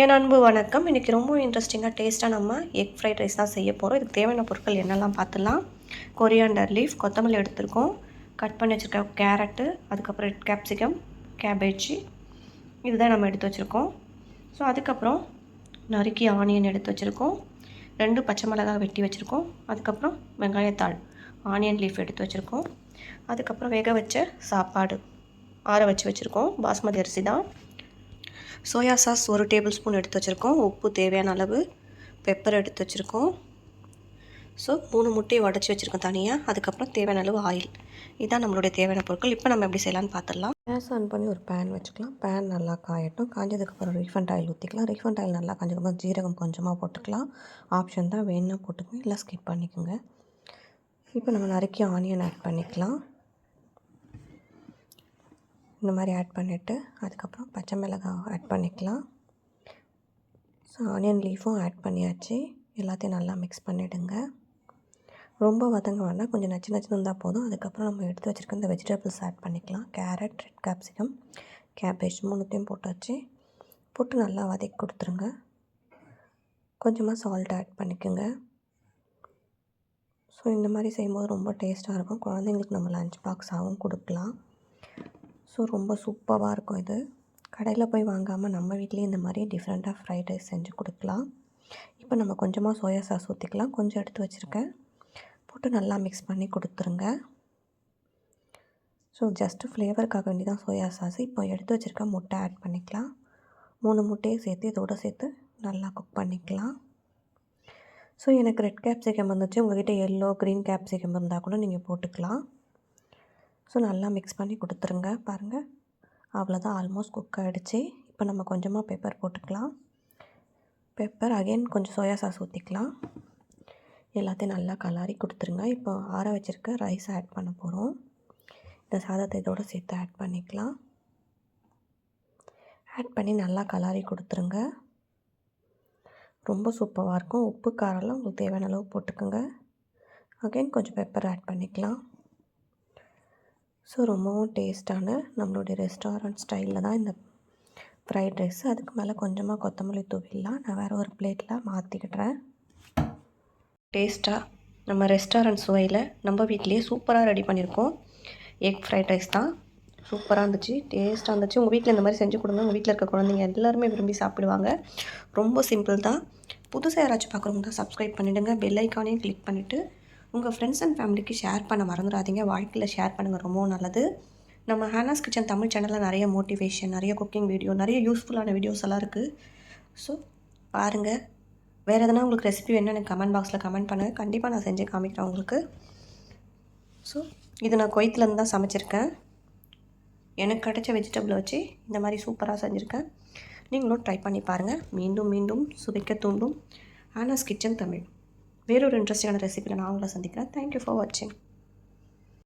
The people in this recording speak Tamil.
என் அன்பு வணக்கம். இன்றைக்கி ரொம்ப இன்ட்ரெஸ்டிங்காக டேஸ்ட்டாக நம்ம எக் ஃப்ரைட் ரைஸ் தான் செய்ய போகிறோம். இதுக்கு தேவையான பொருட்கள் என்னெல்லாம் பார்த்துலாம். கொரியாண்டர் லீஃப், கொத்தமல்லி எடுத்துருக்கோம். கட் பண்ணி வச்சுருக்க கேரட்டு, அதுக்கப்புறம் ரெட் கேப்சிகம், கேபேஜி, இதுதான் நம்ம எடுத்து வச்சுருக்கோம். ஸோ அதுக்கப்புறம் நறுக்கி ஆனியன் எடுத்து வச்சுருக்கோம். 2 பச்சை மிளகாய் வெட்டி வச்சுருக்கோம். அதுக்கப்புறம் வெங்காயத்தாள், ஆனியன் லீஃப் எடுத்து வச்சுருக்கோம். அதுக்கப்புறம் வேக வச்ச சாப்பாடு ஆற வச்சுருக்கோம். பாஸ்மதி அரிசி தான். சோயா சாஸ் 1 டேபிள் ஸ்பூன் எடுத்து வச்சுருக்கோம். உப்பு தேவையான அளவு, பெப்பர் எடுத்து வச்சுருக்கோம். ஸோ 3 முட்டையை உடச்சி வச்சுருக்கோம் தனியாக. அதுக்கப்புறம் தேவையான அளவு ஆயில். இதுதான் நம்மளுடைய தேவையான பொருட்கள். இப்போ நம்ம எப்படி செய்யலான்னு பார்த்துடலாம். கேஸ் ஆன் பண்ணி ஒரு பேன் வச்சுக்கலாம். பேன் நல்லா காயட்டும். காஞ்சதுக்கப்புறம் ரீஃபண்ட் ஆயில் ஊற்றிக்கலாம். ரீஃபண்ட் ஆயில் நல்லா காஞ்சதுக்கப்புறம் ஜீரகம் கொஞ்சமாக போட்டுக்கலாம். ஆப்ஷன் தான், வேணும்னா போட்டுக்கோங்க, இல்லை ஸ்கிப் பண்ணிக்கோங்க. இப்போ நம்ம நறுக்கி ஆனியன் ஆட் பண்ணிக்கலாம். இந்த மாதிரி ஆட் பண்ணிவிட்டு அதுக்கப்புறம் பச்சை மிளகாய் ஆட் பண்ணிக்கலாம். ஸோ ஆனியன் லீஃபும் ஆட் பண்ணியாச்சு. எல்லாத்தையும் நல்லா மிக்ஸ் பண்ணிவிடுங்க. ரொம்ப வதங்க வேணாம், கொஞ்சம் நச்சு இருந்தால் போதும். அதுக்கப்புறம் நம்ம எடுத்து வச்சுருக்க இந்த வெஜிடபிள்ஸ் ஆட் பண்ணிக்கலாம். கேரட், ரெட் கேப்சிகம், கேபேஜ் 3த்தையும் போட்டாச்சு. போட்டு நல்லா வதக்கி கொடுத்துருங்க. கொஞ்சமாக சால்ட் ஆட் பண்ணிக்கோங்க. ஸோ இந்த மாதிரி செய்யும்போது ரொம்ப டேஸ்ட்டாக இருக்கும். குழந்தைங்களுக்கு நம்ம லஞ்ச் பாக்ஸாகவும் கொடுக்கலாம். ஸோ ரொம்ப சூப்பராக இருக்கும். இது கடையில் போய் வாங்காமல் நம்ம வீட்லேயே இந்த மாதிரி டிஃப்ரெண்ட்டாக ஃப்ரைட் ரைஸ் செஞ்சு கொடுக்கலாம். இப்போ நம்ம கொஞ்சமாக சோயா சாஸ் ஊற்றிக்கலாம். கொஞ்சம் எடுத்து வச்சுருக்கேன். போட்டு நல்லா மிக்ஸ் பண்ணி கொடுத்துருங்க. ஸோ ஜஸ்ட்டு ஃப்ளேவருக்காக வேண்டி தான் சோயா சாஸ். இப்போ எடுத்து வச்சுருக்க முட்டை ஆட் பண்ணிக்கலாம். 3 முட்டையை சேர்த்து இதோடு சேர்த்து நல்லா குக் பண்ணிக்கலாம். ஸோ எனக்கு ரெட் கேப்சிகம் வந்துச்சு. உங்கள்கிட்ட எல்லோ, க்ரீன் கேப்சிகம் இருந்தால் கூட நீங்கள் போட்டுக்கலாம். ஸோ நல்லா மிக்ஸ் பண்ணி கொடுத்துருங்க. பாருங்கள், அவ்வளோதான், ஆல்மோஸ்ட் குக் ஆகிடுச்சு. இப்போ நம்ம கொஞ்சமாக பெப்பர் போட்டுக்கலாம். பெப்பர் அகைன் கொஞ்சம் சோயா சாஸ் ஊற்றிக்கலாம். எல்லாத்தையும் நல்லா கலாரி கொடுத்துருங்க. இப்போ ஆற வச்சுருக்க ரைஸ் ஆட் பண்ண போகிறோம். இந்த சாதத்தை இதோடு சேர்த்து ஆட் பண்ணிக்கலாம். ஆட் பண்ணி நல்லா கலாரி கொடுத்துருங்க. ரொம்ப சூப்பராக இருக்கும். உப்பு காரெல்லாம் உங்களுக்கு தேவையான அளவு போட்டுக்கோங்க. அகைன் கொஞ்சம் பெப்பர் ஆட் பண்ணிக்கலாம். ஸோ ரொம்பவும் டேஸ்ட்டான நம்மளுடைய ரெஸ்டாரண்ட் ஸ்டைலில் தான் இந்த ஃப்ரைட் ரைஸ். அதுக்கு மேலே கொஞ்சமாக கொத்தமல்லி தூவிடலாம். நான் வேறு ஒரு பிளேட்டில் மாற்றிக்கிட்டுறேன். டேஸ்ட்டாக நம்ம ரெஸ்டாரண்ட் சுவையில் நம்ம வீட்டிலேயே சூப்பராக ரெடி பண்ணியிருக்கோம். எக் ஃப்ரைட் ரைஸ் தான். சூப்பராக இருந்துச்சு, டேஸ்ட்டாக இருந்துச்சு. உங்கள் வீட்டில் இந்த மாதிரி செஞ்சு கொடுங்க. உங்கள் வீட்டில் இருக்க குழந்தைங்க எல்லாருமே விரும்பி சாப்பிடுவாங்க. ரொம்ப சிம்பிள் தான். புதுசாக யாராச்சும் பார்க்குறவங்க தான் சப்ஸ்கிரைப் பண்ணிவிடுங்க. பெல் ஐக்கானையும் கிளிக் பண்ணிவிட்டு உங்கள் ஃப்ரெண்ட்ஸ் அண்ட் ஃபேமிலிக்கு ஷேர் பண்ண மறந்துடாதீங்க. வாழ்க்கையில் ஷேர் பண்ணுங்கள், ரொம்பவும் நல்லது. நம்ம ஹானாஸ் கிச்சன் தமிழ் சேனலில் நிறைய மோட்டிவேஷன், நிறைய குக்கிங் வீடியோ, நிறைய யூஸ்ஃபுல்லான வீடியோஸ் எல்லாம் இருக்குது. ஸோ பாருங்கள். வேறு எதனா உங்களுக்கு ரெசிபி வேணும்னு எனக்கு கமெண்ட் பாக்ஸில் கமெண்ட் பண்ணுங்கள். கண்டிப்பாக நான் செஞ்சு காமிக்கிறேன் உங்களுக்கு. ஸோ இது நான் குவைத்திலேருந்து தான் சமைச்சிருக்கேன். எனக்கு கிடைச்ச வெஜிடபிளை வச்சு இந்த மாதிரி சூப்பராக செஞ்சுருக்கேன். நீங்களும் ட்ரை பண்ணி பாருங்கள். மீண்டும் மீண்டும் சுவைக்க தூண்டும் ஹானாஸ் கிச்சன் தமிழ். வேறொரு இன்ட்ரெஸ்டிங்கான ரெசிபியில் நான் உங்களை சந்திக்கிறேன். தேங்க்யூ ஃபார் வாட்சிங்.